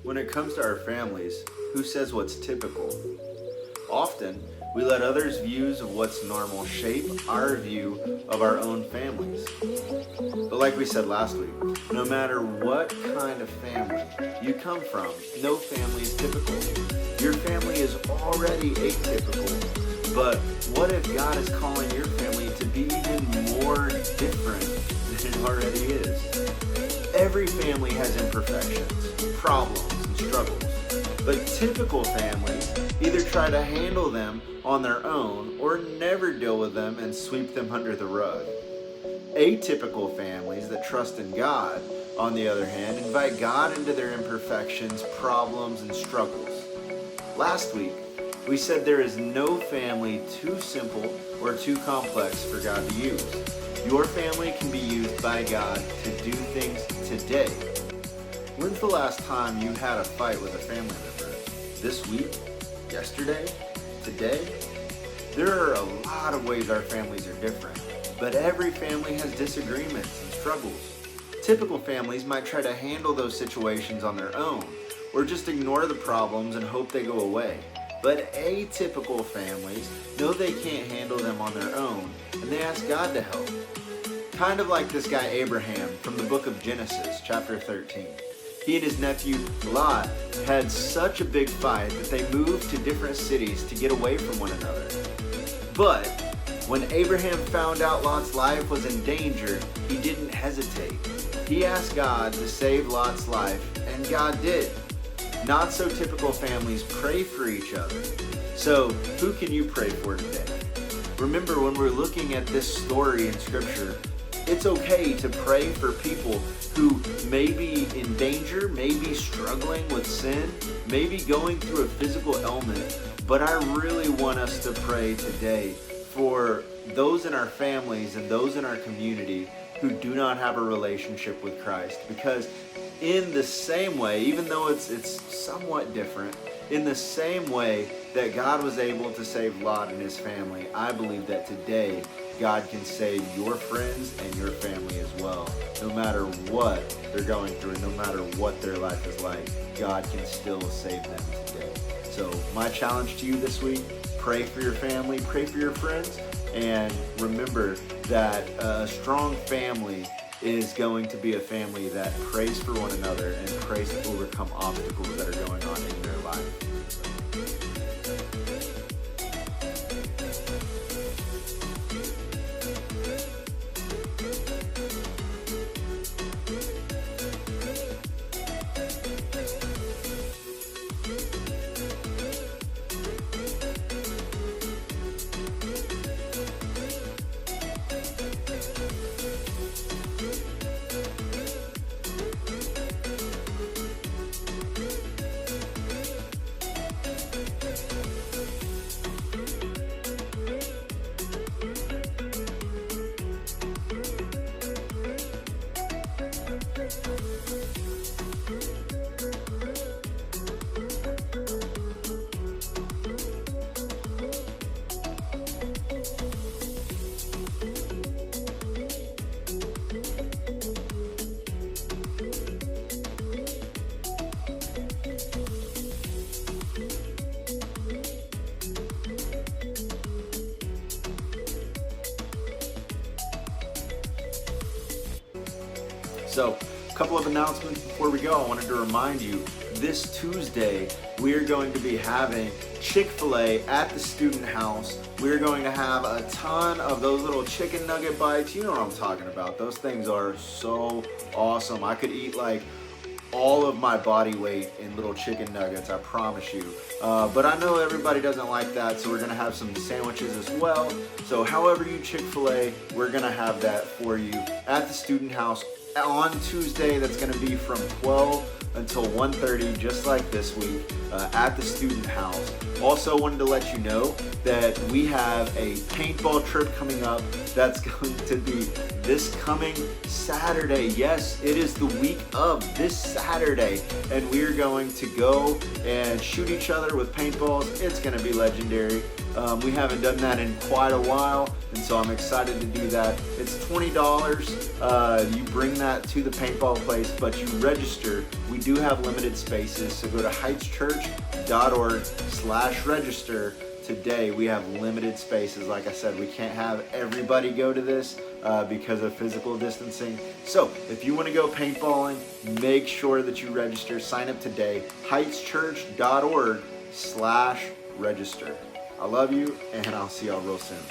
When it comes to our families, who says what's typical? Often, we let others' views of what's normal shape our view of our own families. But like we said last week, no matter what kind of family you come from, no family is typical. Your family is already atypical, but what if God is calling your family to be even more different than it already is? Every family has imperfections, problems, and struggles, but typical families either try to handle them on their own or never deal with them and sweep them under the rug. Atypical families that trust in God, on the other hand, invite God into their imperfections, problems, and struggles. Last week, we said there is no family too simple or too complex for God to use. Your family can be used by God to do things today. When's the last time you had a fight with a family member? This week? Yesterday? Today? There are a lot of ways our families are different, but every family has disagreements and struggles. Typical families might try to handle those situations on their own, or just ignore the problems and hope they go away. But atypical families know they can't handle them on their own, and they ask God to help. Kind of like this guy Abraham from the book of Genesis, chapter 13. He and his nephew Lot had such a big fight that they moved to different cities to get away from one another. But when Abraham found out Lot's life was in danger, he didn't hesitate. He asked God to save Lot's life, and God did. Not so typical families pray for each other. So, who can you pray for today? Remember, when we're looking at this story in Scripture, it's okay to pray for people who may be in danger, may be struggling with sin, may be going through a physical ailment. But I really want us to pray today for those in our families and those in our community who do not have a relationship with Christ. Because in the same way, even though it's somewhat different, in the same way that God was able to save Lot and his family, I believe that today God can save your friends and your family as well. No matter what they're going through, no matter what their life is like, God can still save them today. So my challenge to you this week, pray for your family, pray for your friends, and remember that a strong family is going to be a family that prays for one another and prays to overcome obstacles that are going on in their life. So, a couple of announcements before we go. I wanted to remind you, this Tuesday, we are going to be having Chick-fil-A at the student house. We're going to have a ton of those little chicken nugget bites. You know what I'm talking about. Those things are so awesome. I could eat like all of my body weight in little chicken nuggets, I promise you. But I know everybody doesn't like that, so we're gonna have some sandwiches as well. So however you Chick-fil-A, we're gonna have that for you at the student house on Tuesday. That's gonna be from 12 until 1:30, just like this week, at the student house. Also wanted to let you know that we have a paintball trip coming up that's going to be this coming Saturday. Yes, it is the week of this Saturday, and we're going to go and shoot each other with paintballs. It's gonna be legendary. We haven't done that in quite a while, And so I'm excited to do that. It's $20. You bring that to the paintball place, but you register. We do have limited spaces, so go to heightschurch.org/register. Today we have limited spaces. Like I said, we can't have everybody go to this because of physical distancing. So if you want to go paintballing, make sure that you register. Sign up today. heightschurch.org/register. I love you, and I'll see y'all real soon.